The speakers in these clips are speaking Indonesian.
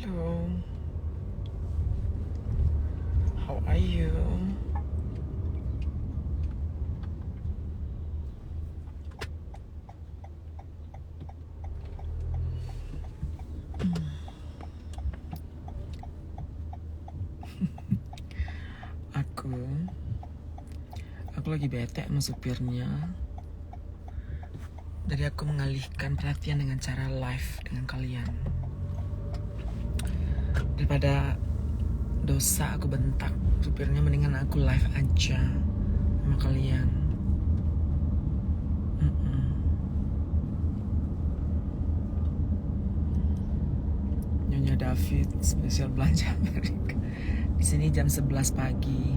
Hello. How are you? Aku lagi bete sama supirnya. Jadi aku mengalihkan perhatian dengan cara live dengan kalian. Daripada dosa aku bentak supirnya, mendingan aku live aja sama kalian. Nyonya David spesial belanja Amerika. Di sini jam 11 pagi.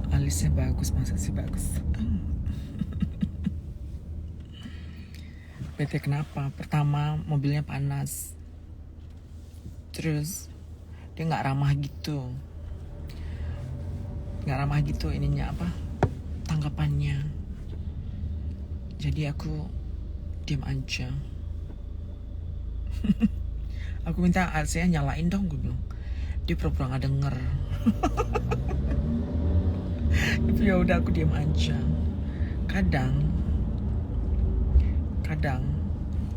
Alisnya bagus, masa sih bagus? PT kenapa? Pertama, mobilnya panas. Terus dia nggak ramah gitu. Nggak ramah gitu ininya apa? Tanggapannya. Jadi aku diam aja. Aku minta AC-nya nyalain dong, gue bilang. Dia pura-pura nggak denger. Tapi ya udah aku diam aja. Kadang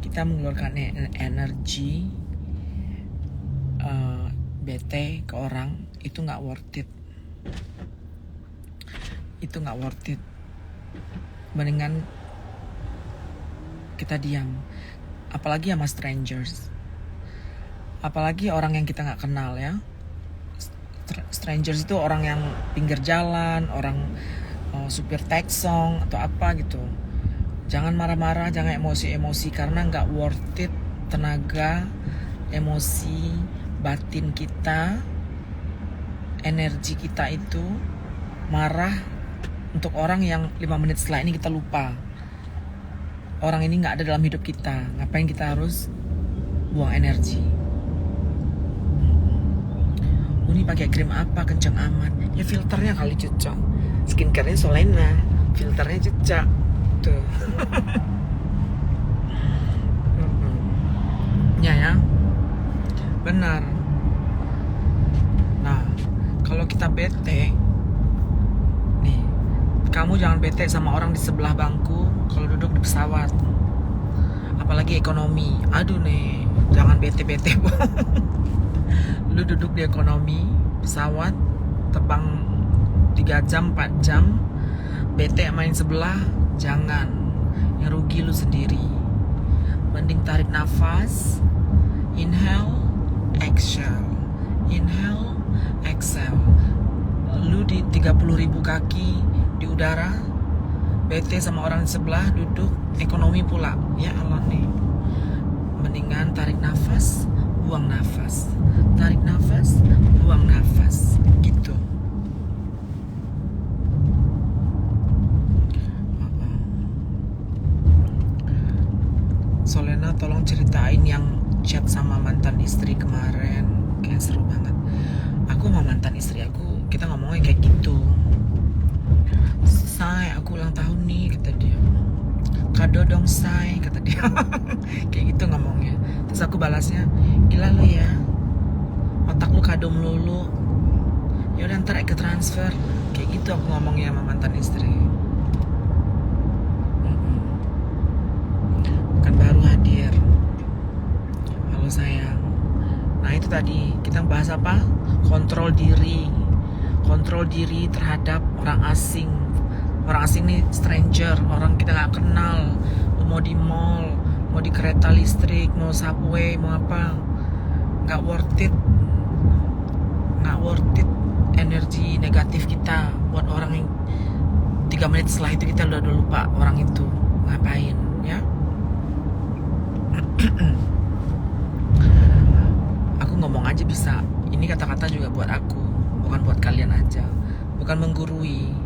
kita mengeluarkan energi bete ke orang itu nggak worth it. Itu nggak worth it. Mendingan kita diam. Apalagi sama strangers. Apalagi orang yang kita nggak kenal ya. Strangers itu orang yang pinggir jalan, orang supir taksong atau apa gitu. Jangan marah-marah, jangan emosi-emosi karena nggak worth it tenaga, emosi, batin kita, energi kita itu marah untuk orang yang 5 menit setelah ini kita lupa. Orang ini nggak ada dalam hidup kita, ngapain kita harus buang energi? Ini pakai krim apa kenceng amat? Ya filternya kali cocok. Skincare-nya Solena, filternya cocok. Tuh. Ya, benar. Nah, kalau kita bete, nih, kamu jangan bete sama orang di sebelah bangku kalau duduk di pesawat, apalagi ekonomi. Aduh nih, jangan bete-bete. Lu duduk di ekonomi pesawat, terbang 3 jam, 4 jam, bete main sebelah, jangan. Yang rugi lu sendiri. Mending tarik nafas, inhale, exhale, inhale, exhale. Lu di 30.000 kaki di udara, bete sama orang di sebelah, duduk ekonomi pula. Ya Allah nih. Mendingan tarik nafas, buang nafas, tarik nafas, buang nafas, gitu. Solena, tolong ceritain yang chat sama mantan istri kemarin, kayak seru banget. Aku sama mantan istri aku, kita ngomongnya kayak gitu. Say, aku ulang tahun nih, kata dia. Kado dong say, kata dia. Kayak gitu ngomongnya. Terus aku balasnya, gila lu ya, otak lu kado melulu. Yaudah ntar ke transfer. Kayak gitu aku ngomongnya sama mantan istri. Kan baru hadir. Halo sayang. Nah itu tadi kita bahas apa? Kontrol diri. Kontrol diri terhadap orang asing. Orang asing nih stranger, orang kita gak kenal. Mau di mall, mau di kereta listrik, mau subway, mau apa, gak worth it. Gak worth it energi negatif kita buat orang yang 3 menit setelah itu kita udah lupa orang itu ngapain ya. Aku ngomong aja bisa. Ini kata-kata juga buat aku, bukan buat kalian aja. Bukan menggurui.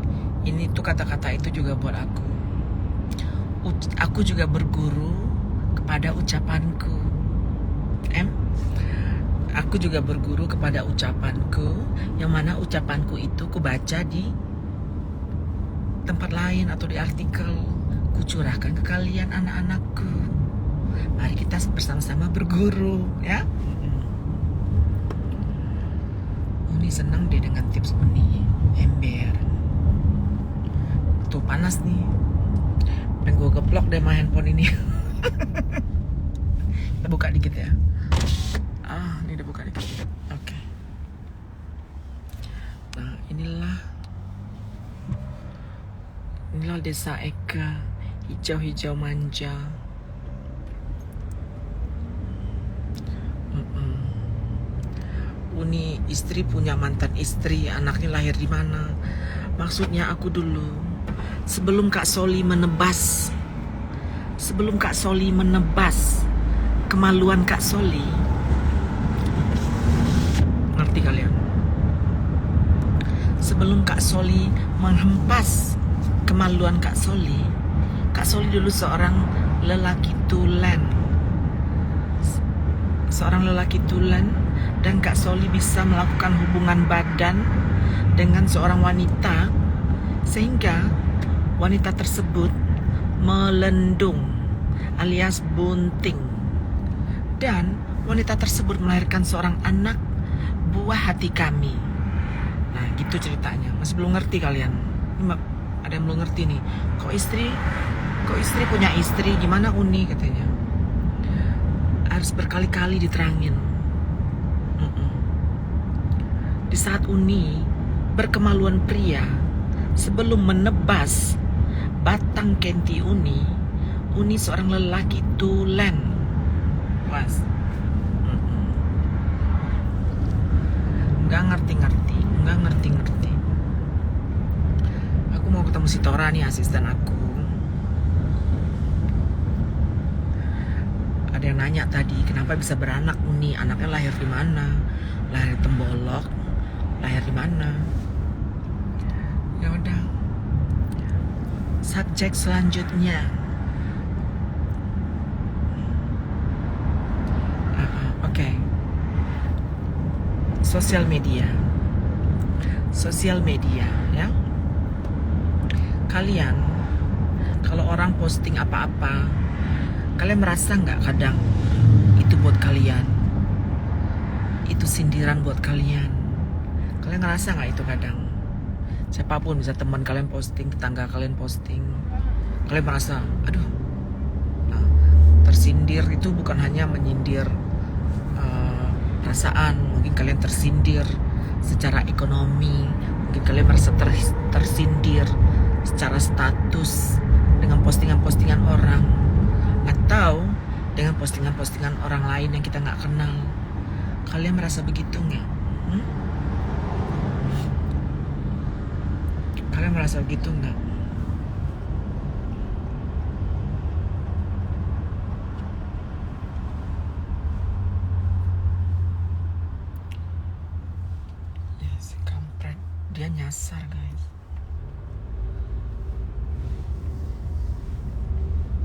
Ini tuh kata-kata itu juga buat aku. Aku juga berguru kepada ucapanku. Aku juga berguru kepada ucapanku, yang mana ucapanku itu ku baca di tempat lain atau di artikel. Ku curahkan ke kalian anak-anakku. Mari kita bersama-sama berguru, ya. Uni senang deh dengan tips Uni. Ember. Tuh panas nih. Pengen gue geblok deh main handphone ini. Kita buka dikit ya. Ini udah buka dikit. Oke. Nah, inilah desa Eka, hijau-hijau manja. Uni istri punya mantan istri, anaknya lahir di mana? Maksudnya aku dulu, sebelum Kak Soli menebas kemaluan Kak Soli, ngerti kalian? Sebelum Kak Soli menghempas kemaluan Kak Soli dulu seorang lelaki tulen, dan Kak Soli bisa melakukan hubungan badan dengan seorang wanita sehingga wanita tersebut melendung alias bunting, dan wanita tersebut melahirkan seorang anak buah hati kami. Nah, gitu ceritanya. Masih belum ngerti kalian? Ini ada yang belum ngerti nih. Kok istri punya istri, gimana Uni katanya? Harus berkali-kali diterangin. Di saat Uni berkemaluan pria, sebelum menebas batang kenti Uni seorang lelaki tulen. Was. Nggak ngerti. Aku mau ketemu si Tora nih, asisten aku. Ada yang nanya tadi, kenapa bisa beranak Uni? Anaknya lahir di mana? Lahir di Tembolok? Lahir di mana? Ya udah. Subjek selanjutnya. Oke. Sosial media, ya. Kalian, kalau orang posting apa-apa, kalian merasa nggak kadang itu buat kalian? Itu sindiran buat kalian. Kalian ngerasa nggak itu kadang? Siapapun, bisa teman kalian posting, tetangga kalian posting, kalian merasa, aduh. Nah, tersindir itu bukan hanya menyindir perasaan, mungkin kalian tersindir secara ekonomi, mungkin kalian merasa tersindir secara status dengan postingan-postingan orang, atau dengan postingan-postingan orang lain yang kita nggak kenal. Kalian merasa begitu nggak? Kalian merasa begitu nggak? Ya, si kampret, dia nyasar guys.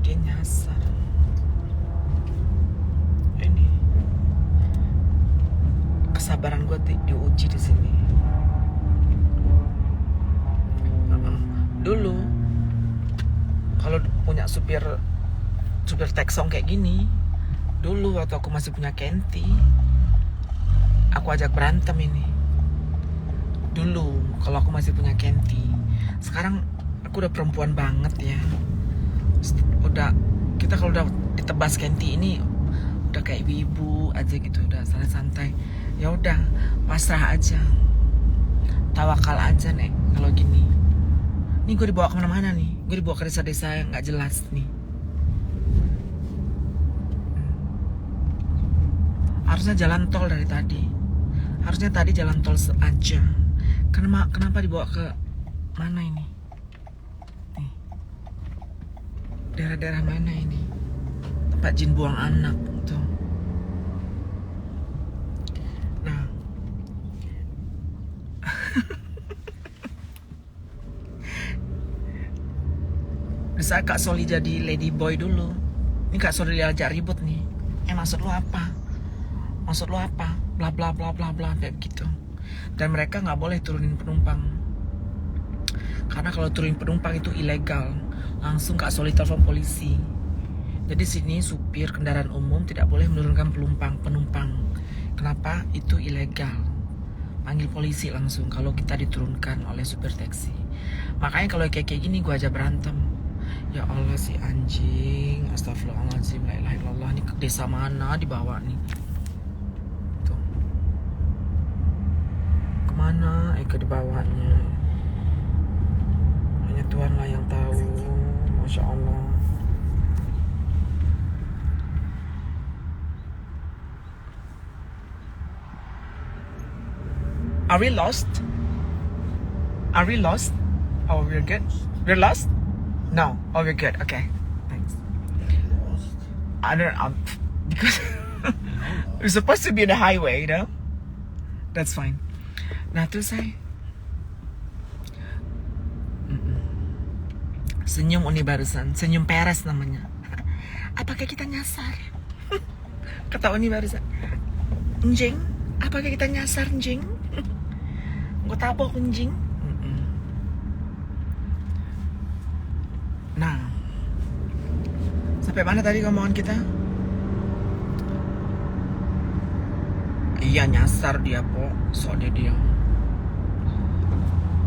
Dia nyasar. Ini kesabaran gue diuji di sini. Dulu kalau punya supir teksong kayak gini, dulu waktu aku masih punya Kenti, aku ajak berantem ini. Dulu kalau aku masih punya Kenti. Sekarang aku udah perempuan banget ya. Kita kalau udah ditebas Kenti ini udah kayak ibu aja gitu, udah santai-santai. Ya udah, pasrah aja, tawakal aja nih kalau gini. Nih gue dibawa kemana-mana nih, gue dibawa ke desa-desa yang nggak jelas nih. Harusnya jalan tol dari tadi, harusnya tadi jalan tol aja. Kenapa dibawa ke mana ini? Nih, daerah-daerah mana ini? Tempat jin buang anak tuh. Nah, bisa Kak Soli jadi lady boy dulu. Ini Kak Soli ajak ribut nih. Maksud lu apa? Bla bla bla bla bla kayak gitu. Dan mereka nggak boleh turunin penumpang. Karena kalau turunin penumpang itu ilegal. Langsung Kak Soli telepon polisi. Jadi sini supir kendaraan umum tidak boleh menurunkan penumpang. Kenapa? Itu ilegal. Panggil polisi langsung kalau kita diturunkan oleh supir taksi. Makanya kalau kayak gini gue aja berantem. Ya Allah si anjing, astagfirullahaladzim, la ilaha illallah. Ini ke desa mana dibawa nih? Tuh. Kemana Eka dibawanya? Hanya Tuhan lah yang tahu. Masya Allah. Are we lost? Are we lost? Oh, we're good. We're lost? No. Oh, we're good. Okay. Thanks. I don't know. Because we're supposed to be in the highway, you know? That's fine. Nah, terus saya senyum Uni barusan. Senyum Peres namanya. Apakah kita nyasar? Kata Uni barusan. Njing, apakah kita nyasar, Njing? Gue tabok, Njing. Nah, sampai mana tadi ngomongan kita? Iya nyasar dia po, soalnya dia.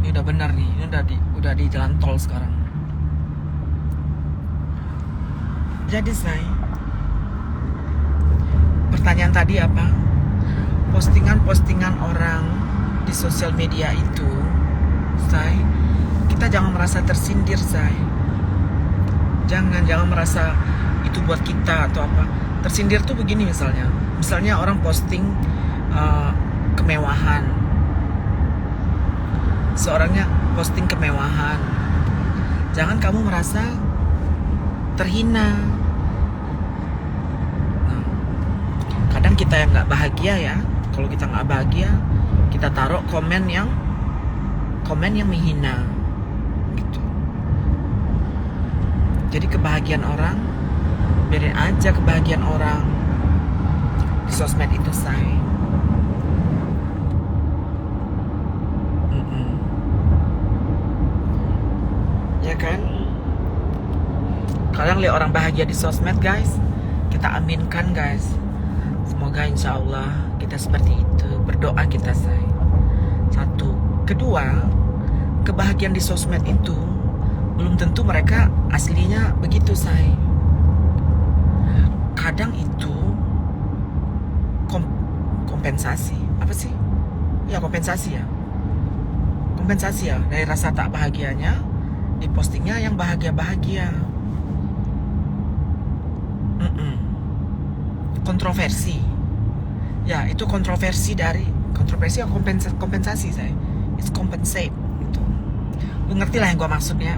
Ini udah benar nih, ini udah di jalan tol sekarang. Jadi saya, pertanyaan tadi apa? Postingan-postingan orang di sosial media itu, saya, kita jangan merasa tersindir, saya. Jangan merasa itu buat kita atau apa. Tersindir tuh begini misalnya orang posting kemewahan, seorangnya posting kemewahan, jangan kamu merasa terhina. Nah, kadang kita yang nggak bahagia ya, kalau kita nggak bahagia kita taruh komen yang menghina gitu. Jadi kebahagiaan orang, biarin aja kebahagiaan orang di sosmed itu, say. Ya kan? Kalian lihat orang bahagia di sosmed, guys. Kita aminkan, guys. Semoga insya Allah kita seperti itu. Berdoa kita, say. Satu. Kedua, kebahagiaan di sosmed itu belum tentu mereka aslinya begitu, say. Kadang itu kompensasi. Apa sih? Ya kompensasi ya. Kompensasi ya dari rasa tak bahagianya, di postingnya yang bahagia-bahagia. Kontroversi. Ya itu kontroversi ya kompensasi, saya. It's compensate gitu. Lu ngerti lah yang gue maksudnya.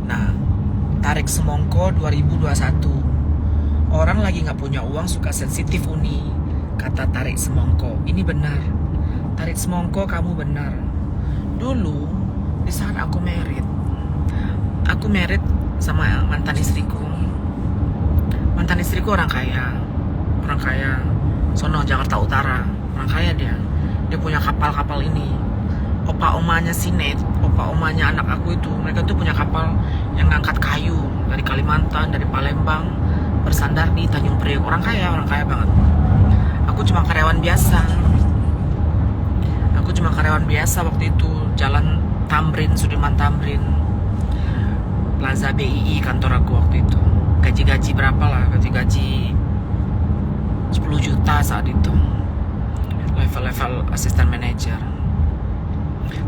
Nah, tarik semongko 2021. Orang lagi nggak punya uang suka sensitif, Uni. Kata tarik semongko. Ini benar. Tarik semongko kamu benar. Dulu di saat aku merit sama mantan istriku. Mantan istriku orang kaya. Sono Jakarta Utara. Orang kaya dia. Dia punya kapal-kapal ini. Opa-omanya Sinet, opa-omanya anak aku itu, mereka tuh punya kapal yang ngangkat kayu dari Kalimantan, dari Palembang, bersandar di Tanjung Priok. Orang kaya banget. Aku cuma karyawan biasa waktu itu. Jalan Tamrin, Sudirman Tamrin, Plaza BII kantor aku waktu itu. Gaji berapa lah? Gaji 10 juta saat itu. Level asisten manajer.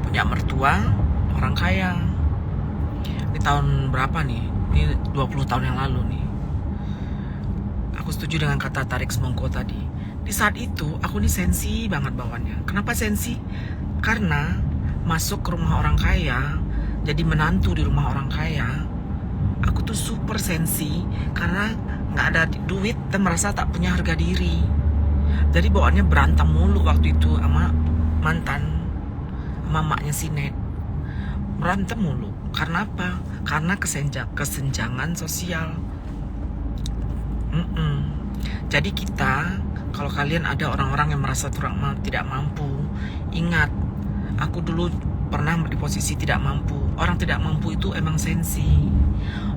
Punya mertua orang kaya. Di tahun berapa nih? Ini 20 tahun yang lalu nih. Aku setuju dengan kata tarik semongko tadi. Di saat itu aku nih sensi banget bawaannya. Kenapa sensi? Karena masuk ke rumah orang kaya, jadi menantu di rumah orang kaya, aku tuh super sensi karena nggak ada duit dan merasa tak punya harga diri. Jadi bawaannya berantem mulu waktu itu sama maknya Sinet. Berantem mulu. Karena apa? Karena kesenjangan sosial. Jadi kita, kalau kalian ada orang-orang yang merasa tidak mampu, ingat, aku dulu pernah di posisi tidak mampu. Orang tidak mampu itu emang sensi.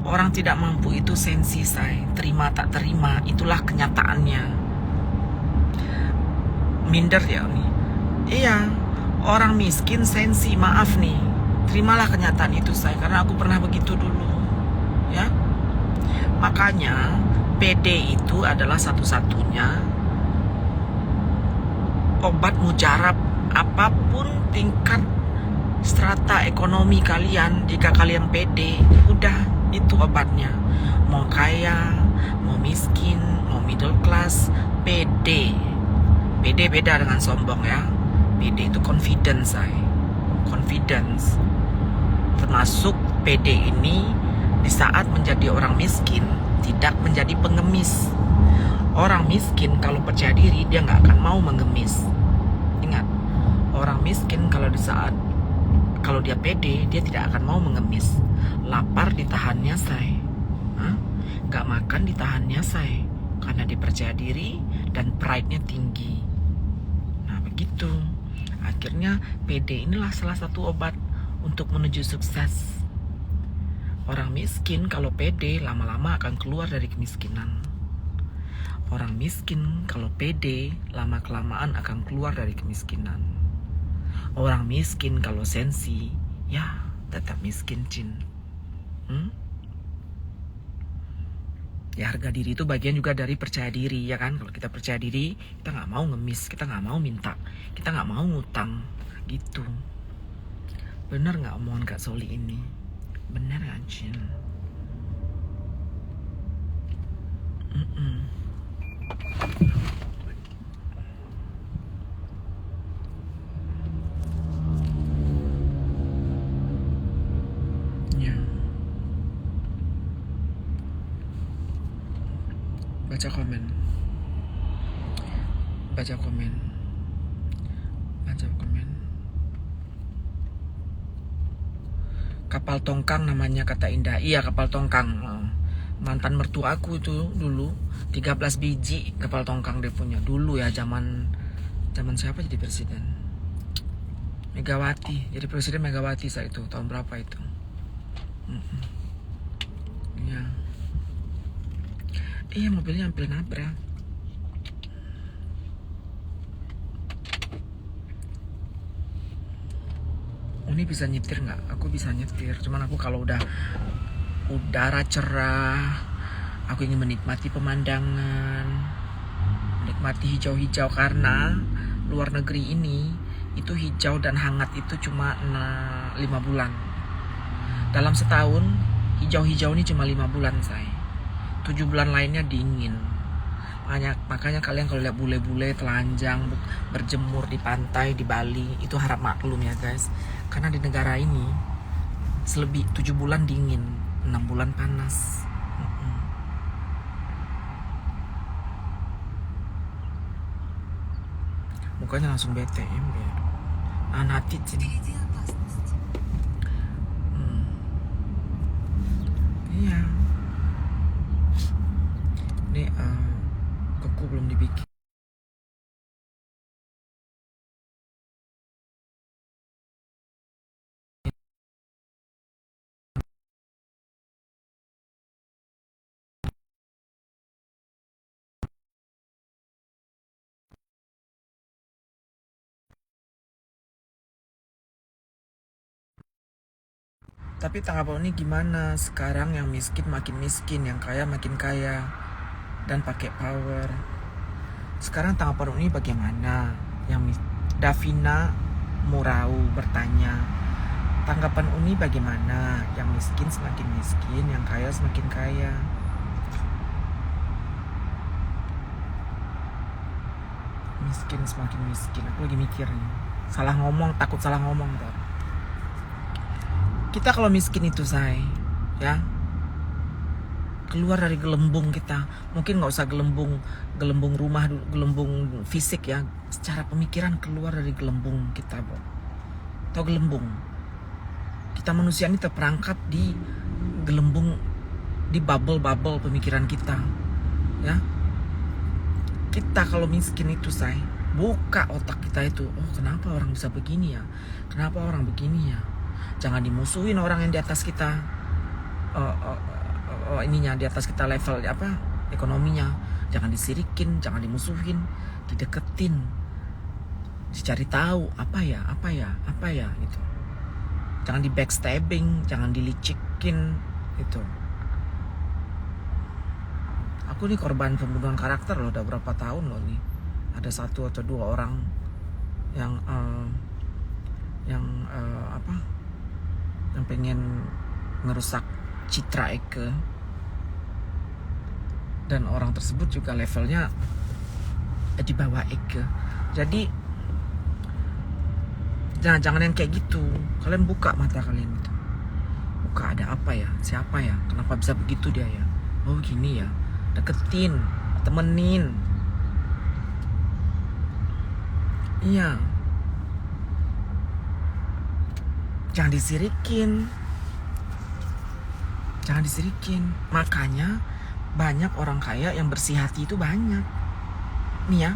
Orang tidak mampu itu sensi, say. Terima tak terima, itulah kenyataannya. Minder ya nih. Iya, orang miskin sensi, maaf nih. Terimalah kenyataan itu, say. Karena aku pernah begitu dulu. Ya. Makanya PD itu adalah satu-satunya obat mujarab. Apapun tingkat strata ekonomi kalian, jika kalian pede, udah itu obatnya. Mau kaya, mau miskin, mau middle class, pede. Pede beda dengan sombong ya. Pede itu confidence, say. Confidence. Termasuk pede ini di saat menjadi orang miskin, tidak menjadi pengemis. Orang miskin kalau percaya diri, dia nggak akan mau mengemis. Ingat, orang miskin kalau dia pede, dia tidak akan mau mengemis. Lapar ditahannya, say. Gak makan ditahannya, say. Karena dia percaya diri dan pride-nya tinggi. Nah begitu. Akhirnya pede inilah salah satu obat untuk menuju sukses. Orang miskin kalau pede, lama-lama akan keluar dari kemiskinan. Orang miskin kalau pede, lama-kelamaan akan keluar dari kemiskinan. Orang miskin kalau sensi, ya tetap miskin, Cin. Ya harga diri itu bagian juga dari percaya diri, ya kan? Kalau kita percaya diri, kita nggak mau ngemis, kita nggak mau minta, kita nggak mau ngutang, gitu. Bener nggak omongan Kak Soli ini? Bener kan, Cin? Ya. Baca komen. Kapal tongkang namanya, kata Indah. Iya, kapal tongkang. Mantan mertua aku itu dulu 13 biji kapal tongkang dia punya. Dulu ya, zaman siapa jadi presiden? Megawati. Jadi presiden Megawati saat itu. Tahun berapa itu? Iya. Iya, mobilnya hampir nabrak. Ini bisa nyetir nggak? Aku bisa nyetir, cuman aku kalau udah udara cerah, aku ingin menikmati pemandangan, menikmati hijau-hijau, karena luar negeri ini itu hijau dan hangat itu cuma 5 bulan. Dalam setahun hijau-hijau ini cuma 5 bulan, say. 7 bulan lainnya dingin. Makanya kalian kalau lihat bule-bule telanjang berjemur di pantai di Bali, itu harap maklum ya guys. Karena di negara ini selebih 7 bulan dingin, 6 bulan panas. Mukanya langsung bete, nanti sini. Iya. Ini kuku belum dibikin. Tapi tanggapan ini gimana? Sekarang yang miskin makin miskin, yang kaya makin kaya, dan pakai power. Sekarang tanggapan ini bagaimana? Yang Davina Murau bertanya, tanggapan Uni bagaimana? Yang miskin semakin miskin, yang kaya semakin kaya. Miskin semakin miskin. Aku lagi mikir nih. Salah ngomong, takut salah ngomong ntar. Kita kalau miskin itu, say, ya, keluar dari gelembung kita. Mungkin nggak usah gelembung rumah, gelembung fisik ya. Secara pemikiran keluar dari gelembung kita, Bo. Atau gelembung. Kita manusia ini terperangkap di gelembung, di bubble pemikiran kita, ya. Kita kalau miskin itu, say, Buka otak kita itu. Oh, kenapa orang bisa begini ya? Kenapa orang begini ya? Jangan dimusuhin orang yang di atas kita. Ininya di atas kita level apa? Ekonominya. Jangan disirikin, jangan dimusuhin, dideketin. Dicari tahu apa ya gitu. Jangan di backstabbing, jangan dilicikin gitu. Aku nih korban pembunuhan karakter loh, udah berapa tahun loh nih. Ada 1 atau 2 orang yang pengen ngerusak citra Eke, dan orang tersebut juga levelnya di bawah Eke. Jadi jangan yang kayak gitu. Kalian buka mata kalian gitu. Buka, ada apa ya? Siapa ya? Kenapa bisa begitu dia ya? Oh gini ya. Deketin, temenin. Iya. Jangan disirikin. Makanya banyak orang kaya yang bersih hati itu banyak. Nih ya,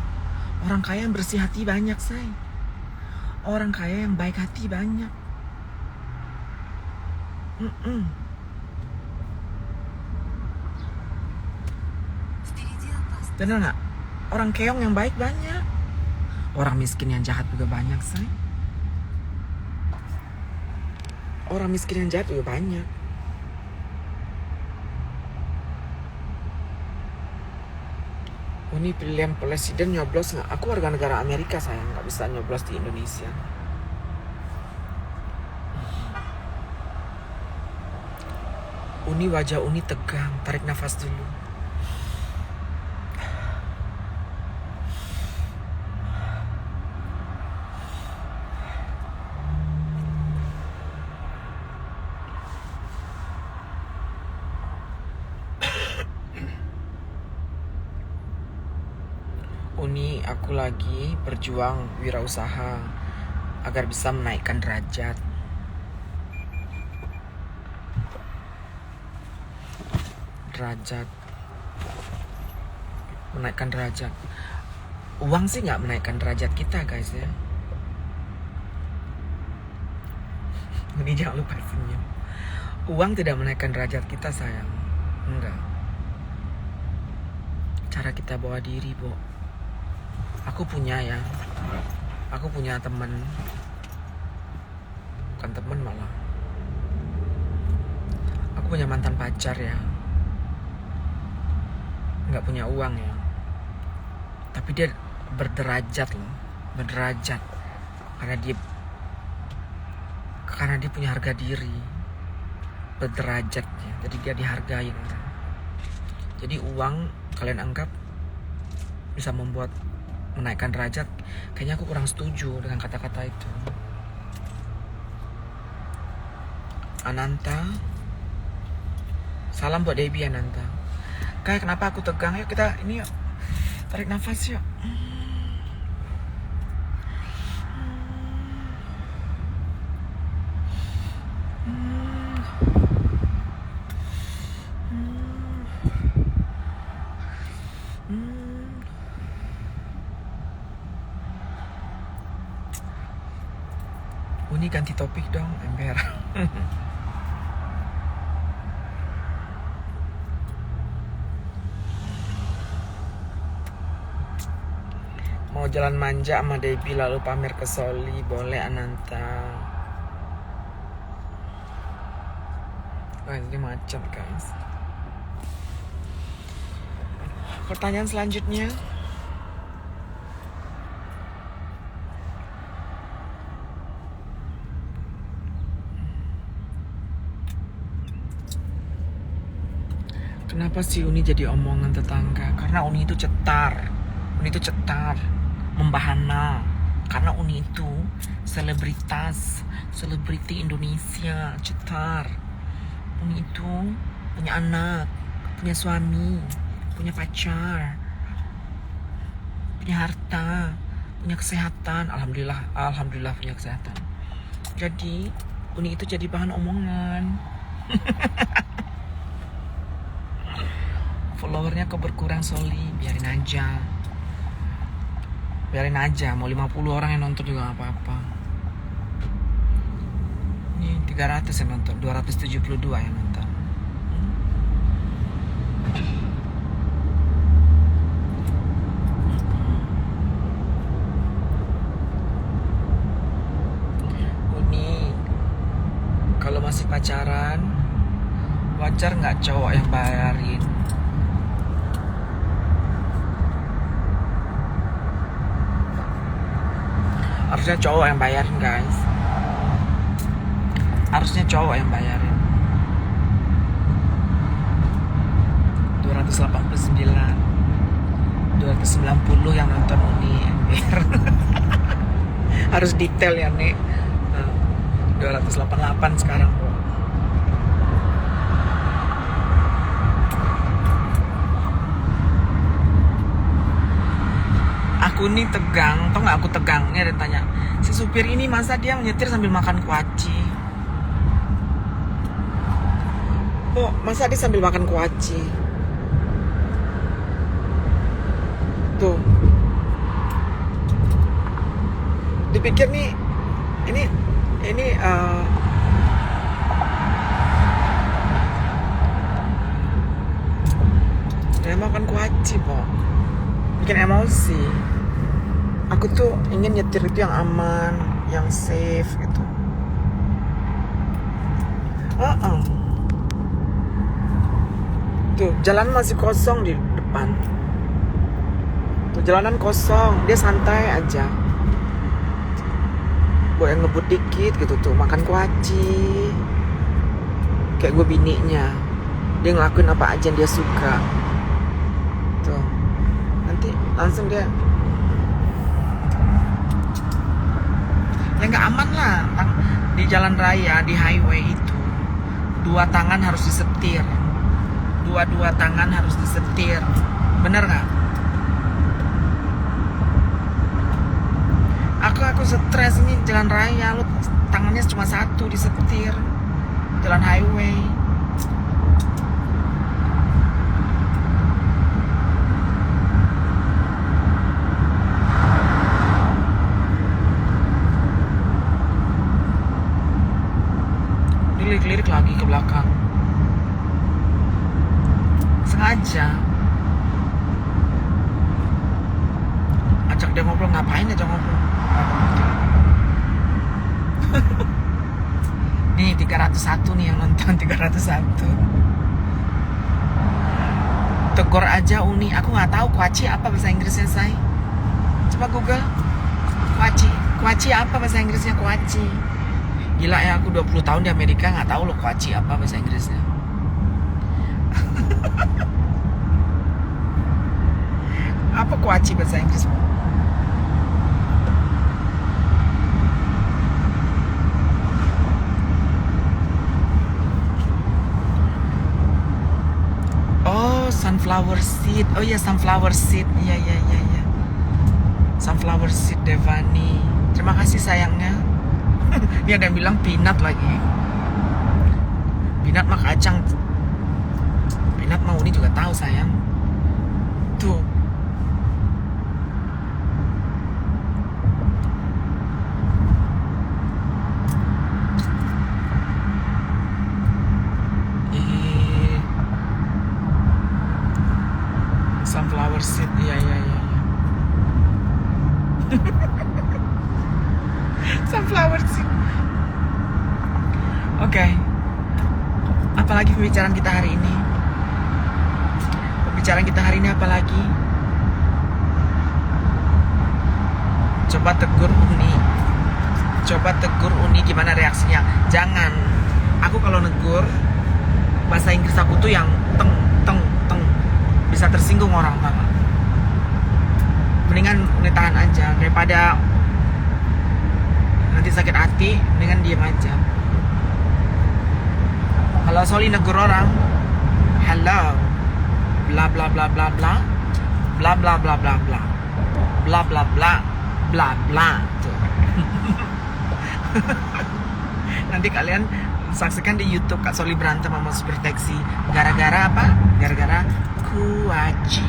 orang kaya yang bersih hati banyak, say. Orang kaya yang baik hati banyak. Bener nggak? Orang keong yang baik banyak. Orang miskin yang jahat juga banyak, say. Orang miskin yang jahat juga banyak. Ini pilihan presiden nyoblos nggak? Aku warga negara Amerika, sayang, nggak bisa nyoblos di Indonesia. Uni, wajah Uni tegang, tarik nafas dulu. Uni, aku lagi berjuang wirausaha agar bisa menaikkan derajat. Menaikkan derajat. Uang sih nggak menaikkan derajat kita, guys ya. Ini jangan lupa senyum. Uang tidak menaikkan derajat kita, sayang. Enggak. Cara kita bawa diri, Bo. Aku punya teman. Bukan teman malah. Aku punya mantan pacar ya. Nggak punya uang ya. Tapi dia berderajat loh. Berderajat. Karena dia punya harga diri. Berderajat ya. Jadi dia dihargai orang. Jadi uang kalian anggap bisa membuat menaikkan derajat. Kayaknya aku kurang setuju dengan kata-kata itu. Ananta, salam buat Debbie Ananta. Kayak kenapa aku tegang? Yuk kita ini yuk. Tarik nafas yuk. Uni ganti topik dong, ember. Mau jalan manja sama Debbie lalu pamer ke Soli, boleh Ananta. Wah, ini macet, guys. Pertanyaan selanjutnya. Kenapa sih Uni jadi omongan tetangga? Karena Uni itu cetar. Membahana. Karena Uni itu selebriti Indonesia, cetar. Uni itu punya anak, punya suami, punya pacar, punya harta, punya kesehatan. Alhamdulillah punya kesehatan. Jadi Uni itu jadi bahan omongan. Followernya kok berkurang, Soli, biarin aja. Biarin aja, mau 50 orang yang nonton juga gak apa-apa. Ini 300 yang nonton, 272 yang nonton. Uni, kalau masih pacaran, wajar nggak cowok yang bayarin? Harusnya cowok yang bayarin, guys. Harusnya cowok yang bayarin. 289, 290 yang nonton Uni ember. Harus detail ya, Nek. 288 sekarang, bro. Aku nih tegang, tau gak aku tegang? Ini ada yang tanya, si supir ini masa dia nyetir sambil makan kuaci? Oh, masa dia sambil makan kuaci? Tuh. Dipikir nih, ini dia makan kuaci, po. Bikin emosi. Aku tuh ingin nyetir itu yang aman, yang safe gitu. Tuh, jalan masih kosong di depan. Tuh, jalanan kosong, dia santai aja. Gue yang ngebut dikit gitu tuh, makan kuaci. Kayak gue bininya. Dia ngelakuin apa aja yang dia suka. Tuh. Nanti langsung dia ya nggak aman lah di jalan raya, di highway itu. Dua tangan harus disetir, dua tangan harus disetir, bener nggak? Aku stres ini jalan raya, lu tangannya cuma satu disetir, jalan highway. Lirik lagi ke belakang sengaja ajak dia ngobrol. Ngapain aja ngobrol? Nih 301 nih yang nonton, 301. Tegur aja Uni. Aku nggak tahu kuaci apa bahasa Inggrisnya, say. Coba Google kuaci apa bahasa Inggrisnya, kuaci. Gila ya, aku 20 tahun di Amerika nggak tahu loh kuaci apa bahasa Inggrisnya. Apa kuaci bahasa Inggris? Oh, sunflower seed. Oh iya, sunflower seed. Iya. Sunflower seed, Devani. Terima kasih sayangnya. Ini ada yang bilang peanut lagi. Peanut mah kacang. Peanut mah Uni juga tahu, sayang. Tuh. Sunflower seed. Iya. Sunflower seed. Oke. Apalagi pembicaraan kita hari ini? Pembicaraan kita hari ini apa lagi? Coba tegur Uni. Gimana reaksinya? Jangan. Aku kalau negur, bahasa Inggris aku tuh yang teng. Bisa tersinggung orang, Mama. Mendingan Uni tahan aja daripada nanti sakit hati. Mendingan diam aja. Kalau Soli negur orang, hello, bla bla bla bla bla, bla bla bla bla bla, bla bla bla bla bla. Tuh. Nanti kalian saksikan di YouTube Kak Soli berantem sama Super Taxi. Gara-gara apa? Gara-gara kuaci.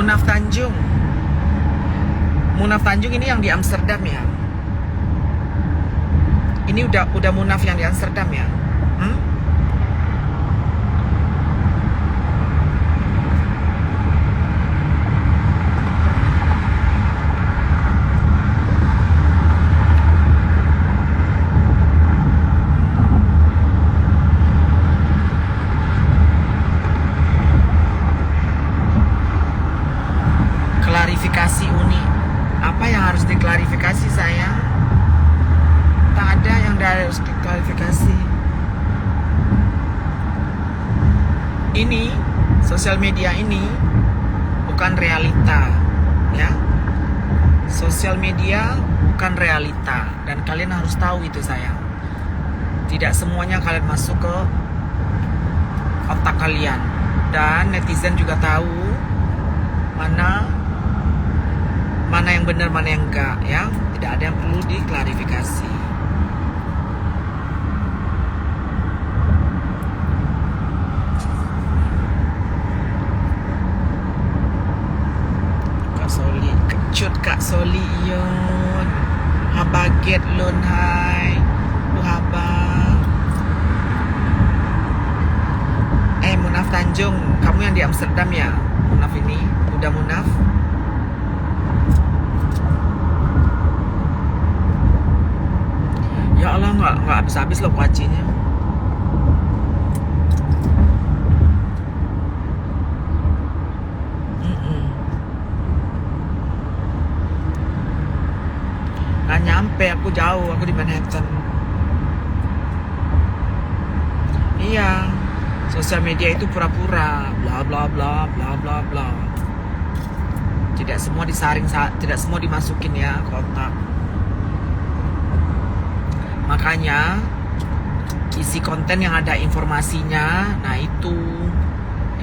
Munaf Tanjung. Munaf Tanjung ini yang di Amsterdam ya. Ini udah Munaf yang di Amsterdam ya. Klarifikasi Uni. Apa yang harus diklarifikasi sayang? Tak ada yang harus diklarifikasi. Ini sosial media ini bukan realita, ya. Sosial media bukan realita dan kalian harus tahu itu sayang. Tidak semuanya kalian masuk ke otak kalian dan netizen juga tahu mana yang benar, mana yang enggak, ya. Tidak ada yang perlu diklarifikasi. Kak Soli, kecut Kak Soli yun. Habaget lun hai. Lu haba. Munaf Tanjung, kamu yang di Amsterdam ya? Munaf ini, udah Munaf? Ya Allah, nggak habis-habis loh kuacinya. Nggak nyampe, aku jauh, aku di Manhattan. Iya, sosial media itu pura-pura, bla bla bla bla bla bla. Tidak semua disaring, tidak semua dimasukin ya ke otak. Makanya isi konten yang ada informasinya, nah itu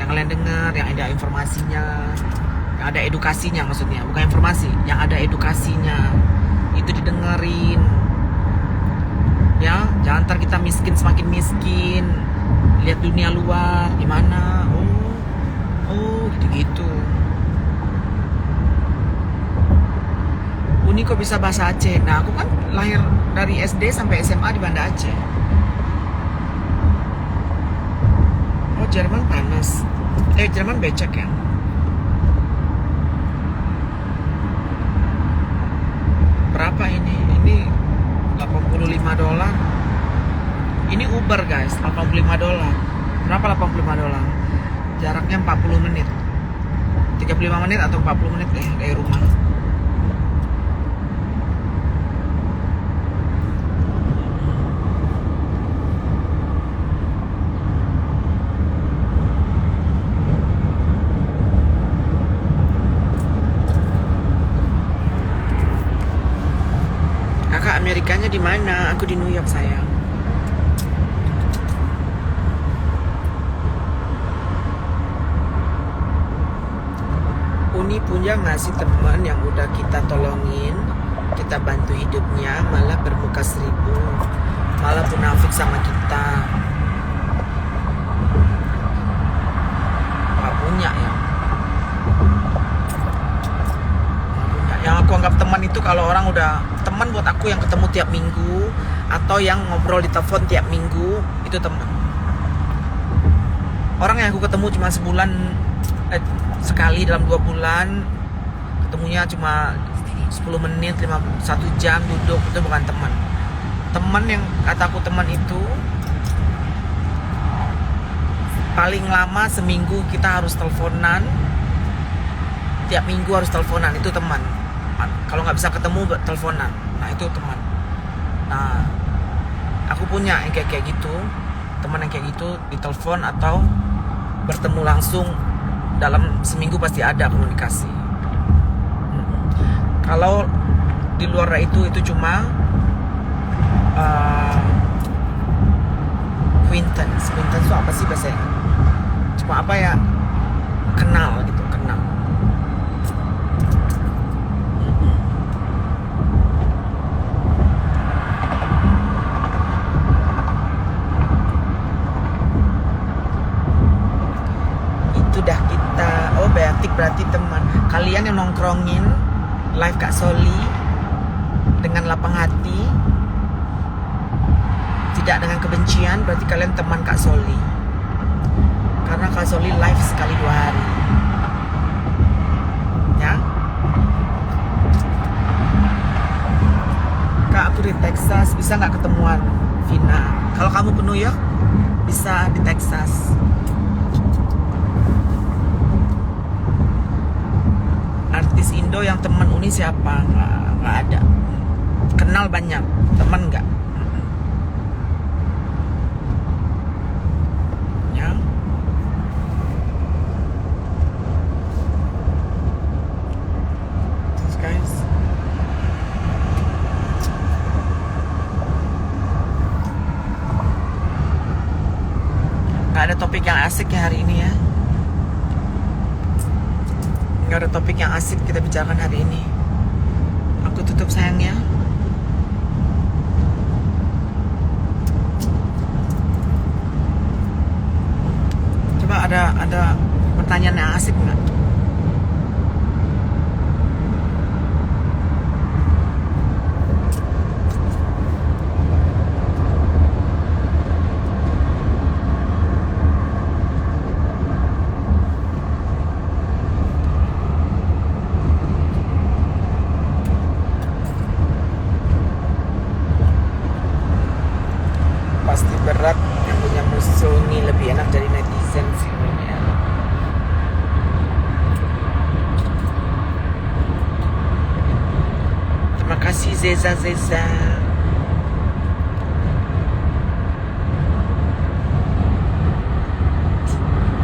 yang kalian dengar, yang ada informasinya, yang ada edukasinya maksudnya, bukan informasi, yang ada edukasinya itu didengerin. Ya, jangan ntar kita miskin semakin miskin, lihat dunia luar gimana, oh gitu-gitu. Uni kok bisa bahasa Aceh? Nah, aku kan lahir dari SD sampai SMA di Banda Aceh. Oh, Jerman panas. Jerman becek ya. Berapa ini? Ini $85. Ini Uber guys, $85. Berapa $85? Jaraknya 40 menit. 35 menit atau 40 menit deh dari rumah. Amerikanya di mana? Aku di New York sayang. Uni punya nggak sih teman yang udah kita tolongin, kita bantu hidupnya, malah bermuka seribu, malah munafik sama kita? Nggak punya ya. Yang aku anggap teman itu kalau orang udah teman buat aku yang ketemu tiap minggu atau yang ngobrol di telepon tiap minggu, itu teman. Orang yang aku ketemu cuma sebulan sekali dalam 2 bulan, ketemunya cuma 10 menit, 1 jam duduk, itu bukan teman. Teman yang kata aku teman itu paling lama seminggu kita harus teleponan, tiap minggu harus teleponan, itu teman. Kalau nggak bisa ketemu teleponan, nah itu teman. Nah, aku punya yang kayak gitu, teman yang kayak gitu, ditelepon atau bertemu langsung dalam seminggu pasti ada komunikasi. Kalau di luar itu cuma acquaintance itu apa sih bahasanya? Cuma apa ya? Kenal gitu, kenal. Itu dah kita. Oh, Beatik berarti teman. Kalian yang nongkrongin live Kak Soli dengan lapang hati, tidak dengan kebencian, berarti kalian teman Kak Soli. Karena Kak Soli live sekali 2 hari. Ya. Kak, aku di Texas, bisa nggak ketemuan Vina? Kalau kamu ke New York, bisa di Texas. Artis Indo yang teman Uni siapa? Nggak ada. Kenal banyak, teman nggak? Ya. Terus guys, nggak ada topik yang asik ya hari ini ya. Nggak ada topik yang asik kita bicarakan hari ini. Aku tutup sayangnya. Coba ada pertanyaan yang asik nggak? Pasti berat yang punya musuh ini, lebih enak dari netizen sih. Terima kasih Zeza.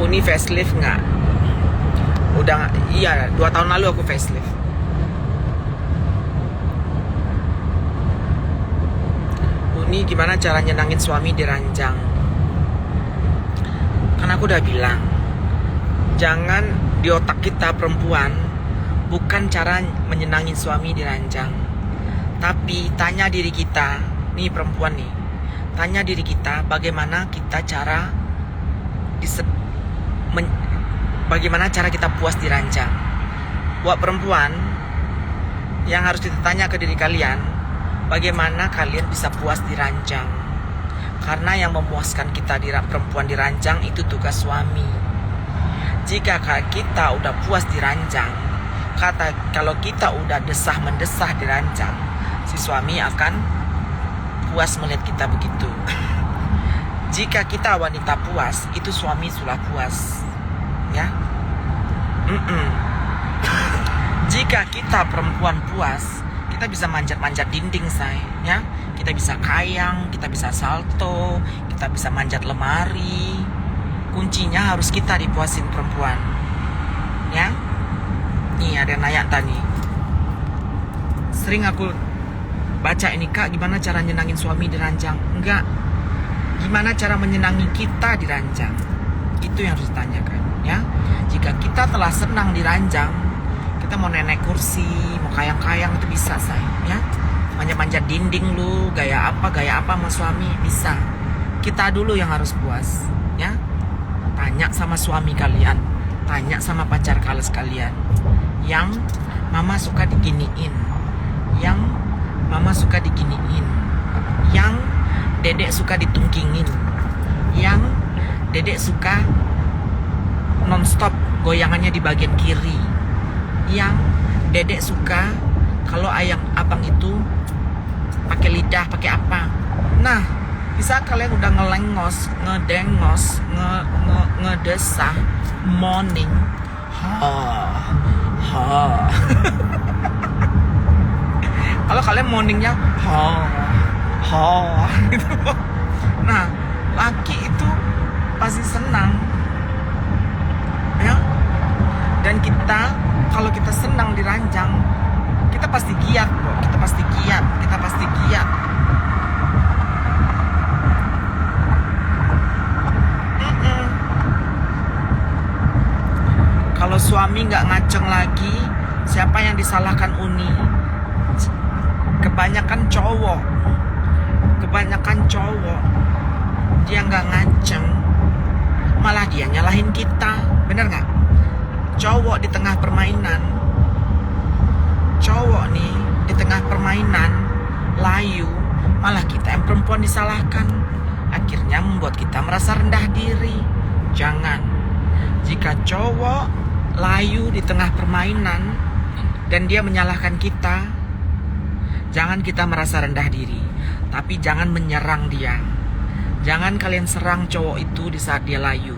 Uni facelift nggak? Udah, iya 2 tahun lalu aku facelift. Uni gimana cara nyenangin suami di ranjang? Kan aku udah bilang, jangan di otak kita perempuan bukan cara menyenangin suami di ranjang, tapi tanya diri kita, nih perempuan nih, tanya diri kita bagaimana kita cara bagaimana cara kita puas di ranjang. Buat perempuan yang harus ditanya ke diri kalian, bagaimana kalian bisa puas di ranjang? Karena yang memuaskan kita perempuan di ranjang itu tugas suami. Jika kita udah puas di ranjang, kalau kita udah desah-mendesah di ranjang, si suami akan puas melihat kita begitu. Jika kita wanita puas, itu suami sudah puas. Ya. Jika kita perempuan puas, kita bisa manjat-manjat dinding, say, ya. Kita bisa kayang, kita bisa salto, kita bisa manjat lemari. Kuncinya harus kita dipuasin perempuan, ya. Nih ada yang nanya tadi. Sering aku baca ini, Kak, gimana cara nyenangin suami di ranjang? Enggak. Gimana cara menyenangi kita di ranjang? Itu yang harus ditanyakan, ya. Jika kita telah senang di ranjang, kita mau nenek kursi, mau kayang-kayang itu bisa, say, ya. Manjat-manjat dinding lu, gaya apa sama suami bisa. Kita dulu yang harus puas, ya. Tanya sama suami kalian, tanya sama pacar kalian sekalian. Yang mama suka diginiin, yang mama suka diginiin, yang dedek suka ditungkingin, yang dedek suka nonstop goyangannya di bagian kiri, yang dedek suka kalau abang itu pakai lidah, pakai apa. Nah, bisa kalian udah ngelengos, ngedengos, ngedesah, morning, kalau kalian morningnya gitu. Nah, laki itu pasti senang, ya. Dan kita, kalau kita senang di ranjang, kita pasti giat, bro. Kita pasti giat. Kalau suami nggak ngaceng lagi, siapa yang disalahkan Uni? Kebanyakan cowok, dia nggak ngaceng, malah dia nyalahin kita, bener nggak? cowok di tengah permainan, cowok nih di tengah permainan layu, malah kita yang perempuan disalahkan. Akhirnya membuat kita merasa rendah diri. Jangan. Jika cowok layu di tengah permainan dan dia menyalahkan kita, jangan kita merasa rendah diri, tapi jangan menyerang dia. Jangan kalian serang cowok itu di saat dia layu.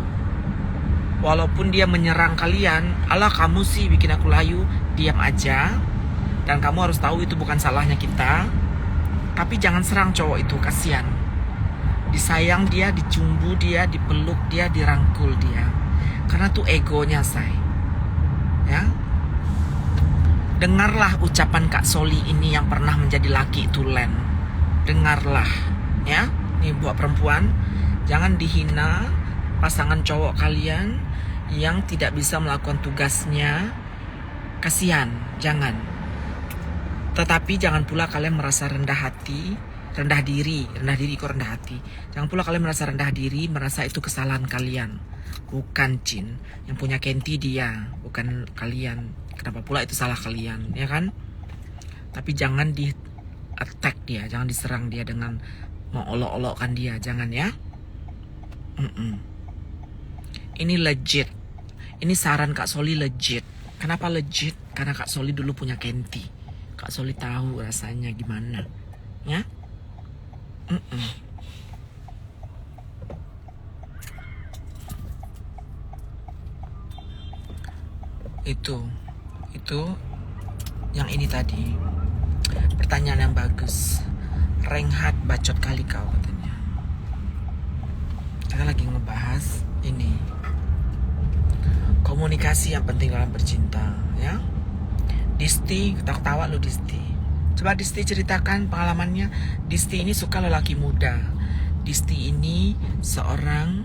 Walaupun dia menyerang kalian, "Alah kamu sih bikin aku layu," diam aja. Dan kamu harus tahu itu bukan salahnya kita. Tapi jangan serang cowok itu, kasihan. Disayang dia, dicumbu dia, dipeluk dia, dirangkul dia. Karena tuh egonya, say. Ya. Dengarlah ucapan Kak Soli ini yang pernah menjadi laki tulen. Dengarlah, ya. Nih buat perempuan, jangan dihina pasangan cowok kalian yang tidak bisa melakukan tugasnya. Kasihan, jangan. Tetapi jangan pula kalian merasa rendah hati. Rendah diri kok rendah hati. Jangan pula kalian merasa rendah diri, merasa itu kesalahan kalian. Bukan, Cin. Yang punya Kenti dia, bukan kalian. Kenapa pula itu salah kalian, ya kan? Tapi jangan di attack dia, jangan diserang dia dengan mau olok-olokkan dia, jangan ya. Ini legit. Ini saran Kak Soli legit. Kenapa legit? Karena Kak Soli dulu punya Kenti. Kak Soli tahu rasanya gimana, ya. Itu yang ini tadi pertanyaan yang bagus. Reinhard bacot kali kau, katanya. Kita lagi ngebahas ini komunikasi yang penting dalam bercinta, ya. Disti, ketawa lu Disti. Coba Disti ceritakan pengalamannya. Disti ini suka lelaki muda. Disti ini seorang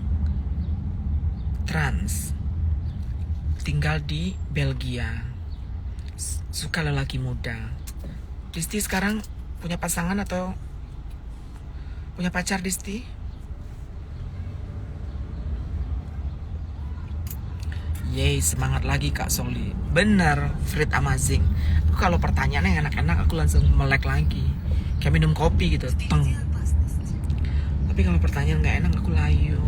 trans, tinggal di Belgia, suka lelaki muda. Disti sekarang punya pasangan atau punya pacar, Disti? Yeay, semangat lagi Kak Soli. Bener, Frit amazing. Kalau pertanyaannya yang enak-enak aku langsung melek lagi, kayak minum kopi gitu. Teng. Tapi kalau pertanyaan nggak enak aku layu.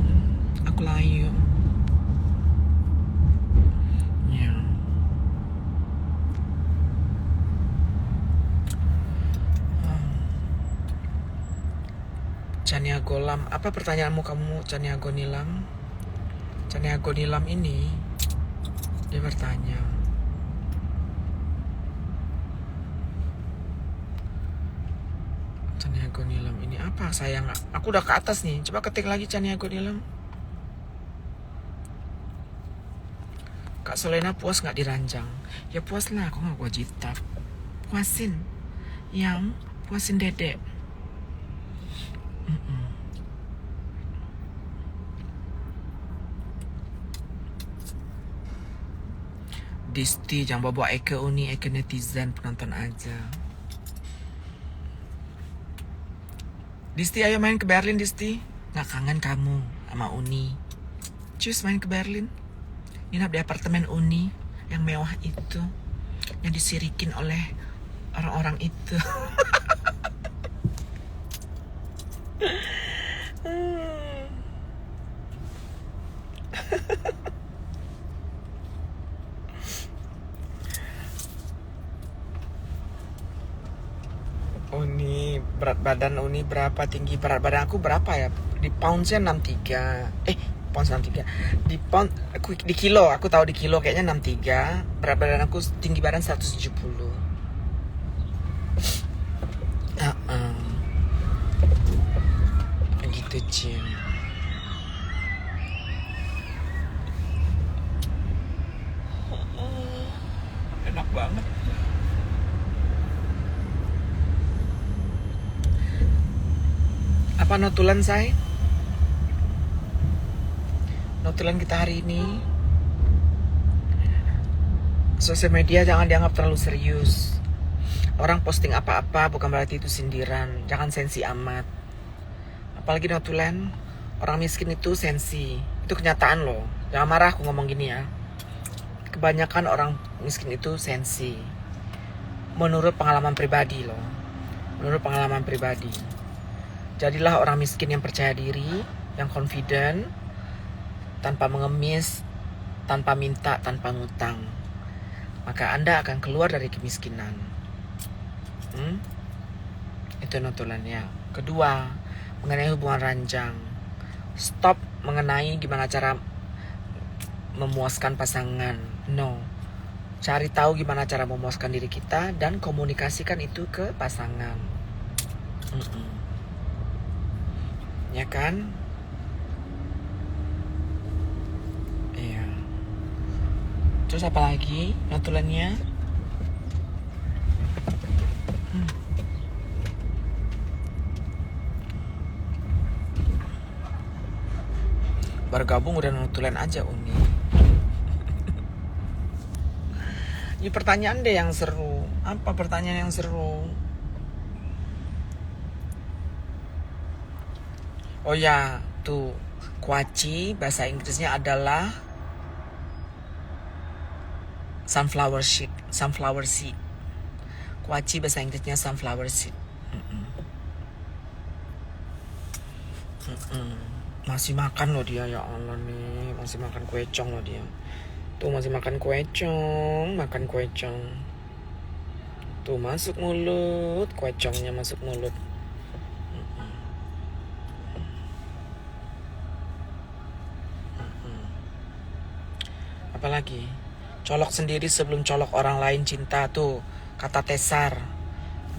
Ya. Caniago Lam, apa pertanyaanmu kamu, Caniago Nilam? Caniago Nilam ini dia bertanya, Caniago Nilam ini apa sayang? Aku udah ke atas nih, coba ketik lagi Caniago Nilam. Kak Solena puas nggak diranjang? Ya puas lah, aku nggak gua jitak. Puasin, yang puasin dedek. Disti, jangan bawa Eke Uni, Eke netizen, penonton aja. Disti, ayo main ke Berlin, Disti. Nggak kangen kamu sama Uni? Cus, main ke Berlin. Nginap di apartemen Uni yang mewah itu, yang disirikin oleh orang-orang itu. Uni, berat badan Uni berapa, tinggi berat badan aku berapa ya? Di poundsnya 63. Pound 63. Di pound, di kilo, aku tahu di kilo kayaknya 63. Berat badan aku, tinggi badan 170. Gitu, Cin. Enak banget. Apa notulen, say? Notulen kita hari ini, sosial media jangan dianggap terlalu serius. Orang posting apa-apa bukan berarti itu sindiran. Jangan sensi amat. Apalagi notulen, orang miskin itu sensi. Itu kenyataan loh. Jangan marah aku ngomong gini ya. kebanyakan orang miskin itu sensi. Menurut pengalaman pribadi loh. Menurut pengalaman pribadi. Jadilah orang miskin yang percaya diri, yang confident, tanpa mengemis, tanpa minta, tanpa ngutang. Maka Anda akan keluar dari kemiskinan. Itu notulennya. Kedua, mengenai hubungan ranjang. Stop mengenai gimana cara memuaskan pasangan. No. Cari tahu gimana cara memuaskan diri kita dan komunikasikan itu ke pasangan. Ya kan? Iya. Terus apa lagi notulennya? Bergabung udah notulen aja Uni. Ini pertanyaan deh yang seru. Apa pertanyaan yang seru? Oh ya, tuh kuaci bahasa Inggrisnya adalah sunflower seed. Sunflower seed. Kuaci bahasa Inggrisnya sunflower seed. Masih makan loh dia, ya Allah nih. Masih makan kuecong loh dia. Tuh masih makan kuecong, makan kuecong. Tuh masuk mulut, kuecongnya masuk mulut. Apalagi? Colok sendiri sebelum colok orang lain cinta tuh, kata Tesar.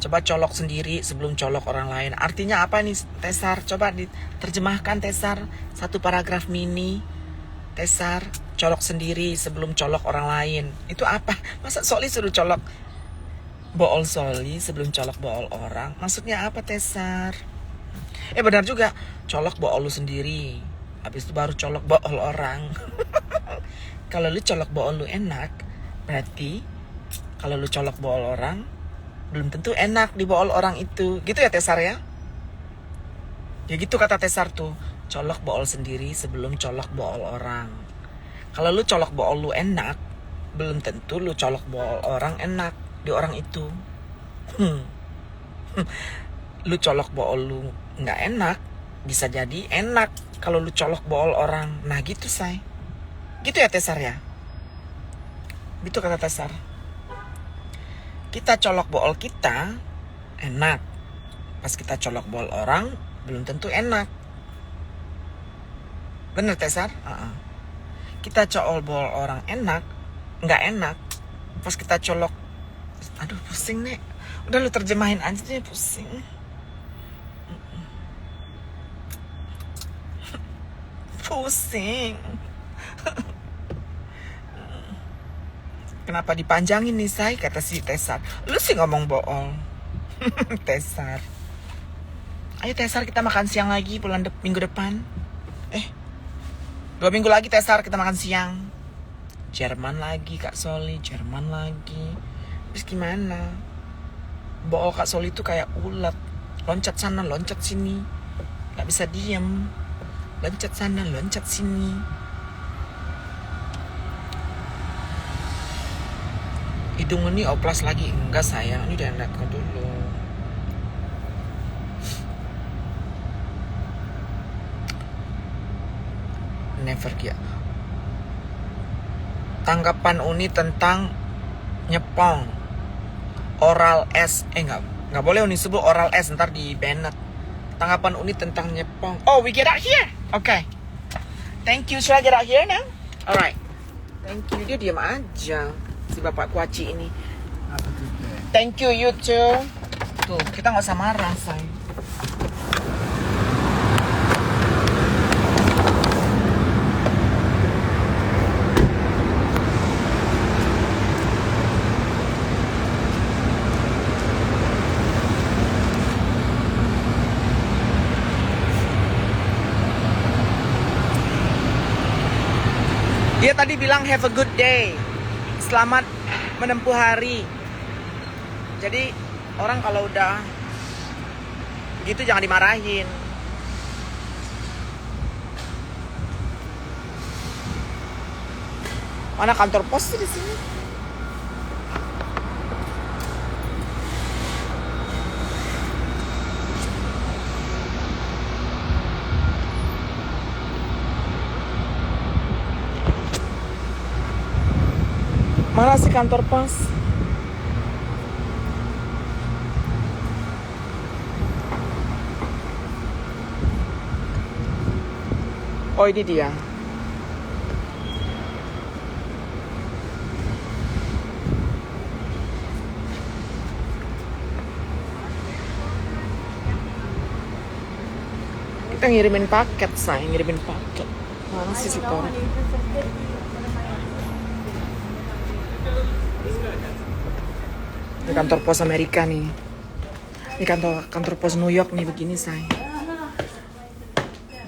Coba colok sendiri sebelum colok orang lain. Artinya apa nih Tesar? Coba diterjemahkan Tesar, satu paragraf mini. Tesar, colok sendiri sebelum colok orang lain. Itu apa? Masa Soli suruh colok bool Soli sebelum colok bool orang? Maksudnya apa Tesar? Benar juga, colok bool lu sendiri, habis itu baru colok bool orang. Kalau lu colok bool lu enak, berarti kalau lu colok bool orang belum tentu enak di bool orang itu. Gitu ya Tesar ya? Ya gitu kata Tesar tuh. Colok bool sendiri sebelum colok bool orang. Kalau lu colok bool lu enak, belum tentu lu colok bool orang enak di orang itu. Lu colok bool lu nggak enak, bisa jadi enak kalau lu colok bool orang. Nah gitu say. Gitu ya Tesar ya? Gitu kata Tesar. Kita colok bool kita enak. Pas kita colok bool orang belum tentu enak. Bener Tesar? Kita colok bool orang enak, nggak enak. Pas kita colok, aduh pusing nih. Udah lu terjemahin aja deh, pusing. Pusing. Kenapa dipanjangin nih say, kata si Tesar. Lu sih ngomong bohong. Tesar. Ayo Tesar kita makan siang lagi minggu depan. 2 minggu lagi Tesar kita makan siang. Jerman lagi Kak Soli, Jerman lagi. Terus gimana? Bool Kak Soli itu kayak ulat. Loncat sana, loncat sini. Gak bisa diem. Loncat sana, loncat sini. Hidung ini oplas lagi. Enggak sayang, ini udah enak dulu. Never ya. Tanggapan Uni tentang nyepong oral S. Nggak boleh Uni sebut oral S, ntar di banned. Tanggapan Uni tentang nyepong. Oh, we get out here. Okay. Thank you. Should I get out here now? Alright. Thank you. Dia diam aja si bapak kuaci ini. Thank you, you too. Tuh, kita nggak usah marah, say. Dia tadi bilang have a good day. Selamat menempuh hari. Jadi orang kalau udah gitu jangan dimarahin. Mana kantor pos sih di sini? Mana sih kantor pos? Oh, ini dia. Kita ngirimin paket, say. Ngirimin paket. Mana sih Tora? Ini kantor pos Amerika nih. Ini kantor pos New York nih begini, say.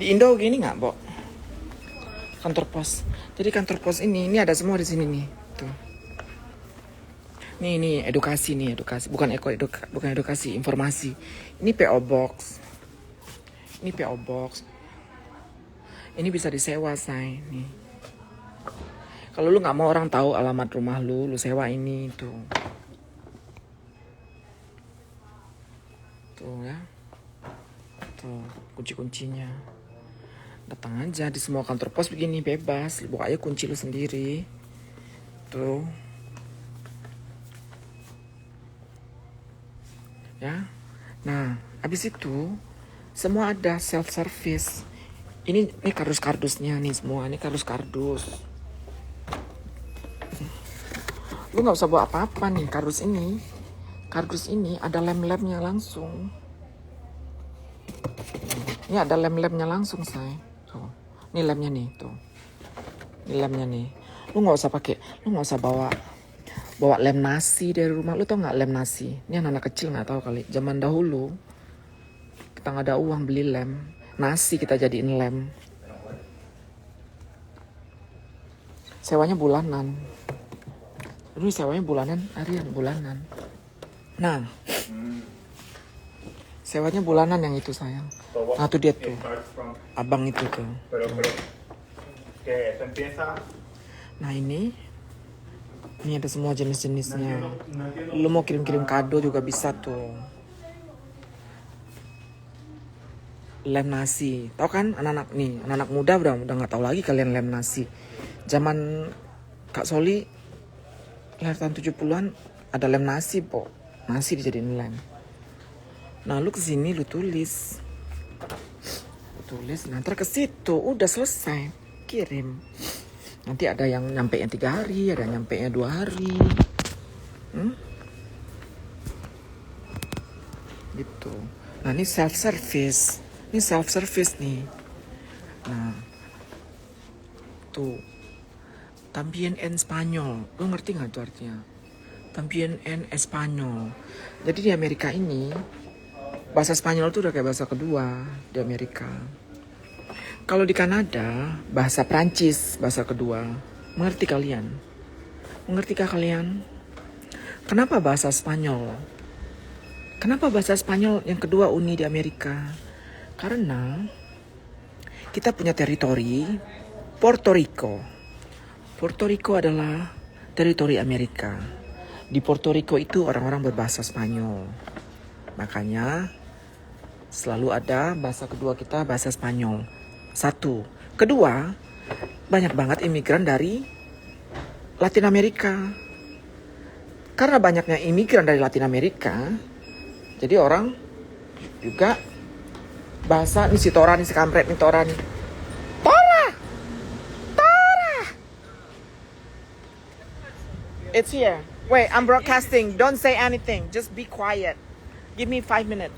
Di Indo gini nggak, Bo? Kantor pos. Jadi kantor pos ini ada semua di sini nih. Tuh. Ini edukasi nih, edukasi. Bukan edukasi, informasi. Ini PO Box. Ini PO Box. Ini bisa disewa, say. Nih. Kalau lu nggak mau orang tahu alamat rumah lu sewa ini tuh. Tuh ya. Tuh, kunci-kuncinya. Datang aja di semua kantor pos begini bebas. Buka aja kunci lu sendiri. Tuh. Ya. Nah, habis itu semua ada self service. Ini kardus-kardusnya nih semua. Ini kardus-kardus. Lu nggak usah bawa apa-apa nih kardus ini. Kardus ini ada lem-lemnya langsung. Ini ada lem-lemnya langsung, say. Tuh. Ini lemnya nih, tuh. Ini lemnya nih. Lu nggak usah bawa lem nasi dari rumah. Lu tau nggak lem nasi? Ini anak-anak kecil nggak tahu kali. Zaman dahulu kita nggak ada uang beli lem. Nasi kita jadiin lem. Sewanya bulanan. Dulu sewanya bulanan, harian bulanan. Nah, sewanya bulanan yang itu, sayang. Nah tuh dia tuh, abang itu tuh. Nah ini ada semua jenis-jenisnya. Lu mau kirim-kirim kado juga bisa tuh. Lem nasi, tau kan anak-anak muda udah nggak tahu lagi kalian lem nasi. Zaman Kak Soli lahir tahun 70-an ada lem nasi, po. Nasi dijadiin lem. Nah, lu kesini lu tulis, nanti ke situ udah selesai, kirim. Nanti ada yang nyampe 3 hari, ada yang nyampe 2 hari, gitu. Nah, ini self service nih. Nah, tuh, también en Spanyol, lu ngerti nggak tuh artinya? También en Español. Jadi di Amerika ini bahasa Spanyol tuh udah kayak bahasa kedua di Amerika. Kalau di Kanada bahasa Prancis bahasa kedua. Mengertikah kalian? Kenapa bahasa Spanyol? Kenapa bahasa Spanyol yang kedua uni di Amerika? Karena kita punya teritori Puerto Rico. Puerto Rico adalah teritori Amerika. Di Puerto Rico itu orang-orang berbahasa Spanyol. Makanya selalu ada bahasa kedua kita bahasa Spanyol. 1. Kedua, banyak banget imigran dari Latin Amerika. Karena banyaknya imigran dari Latin Amerika, jadi orang juga bahasa nih si Tora nih si kampret nih Tora nih. Tora! It's here. Wait, I'm broadcasting. Don't say anything. Just be quiet. Give me 5 minutes.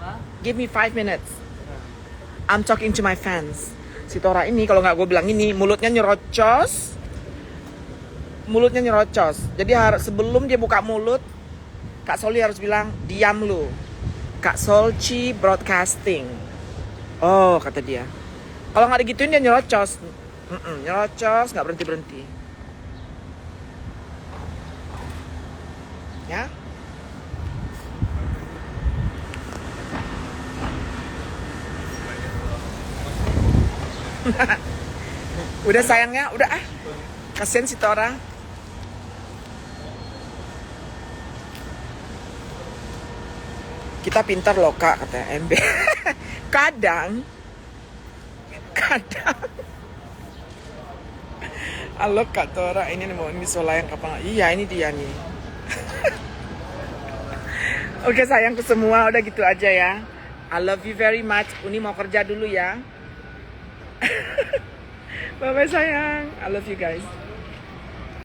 What? Give me 5 minutes. I'm talking to my fans. Si Tora ini kalau nggak gue bilang ini mulutnya nyerocos. Jadi sebelum dia buka mulut, Kak Soli harus bilang diam lu. Kak Solci broadcasting. Oh kata dia. Kalau nggak digituin dia nyerocos. Nyerocos nggak berhenti. Ya. Udah sayangnya, udah Kasian si Tora. Kita pintar loh kak, kata MB. Kadang. Halo Kak Tora, ini mau ini Solayang kapan? Iya, ini dia nih. Oke sayangku semua, udah gitu aja ya. I love you very much. Uni mau kerja dulu ya. Bye bye sayang. I love you guys.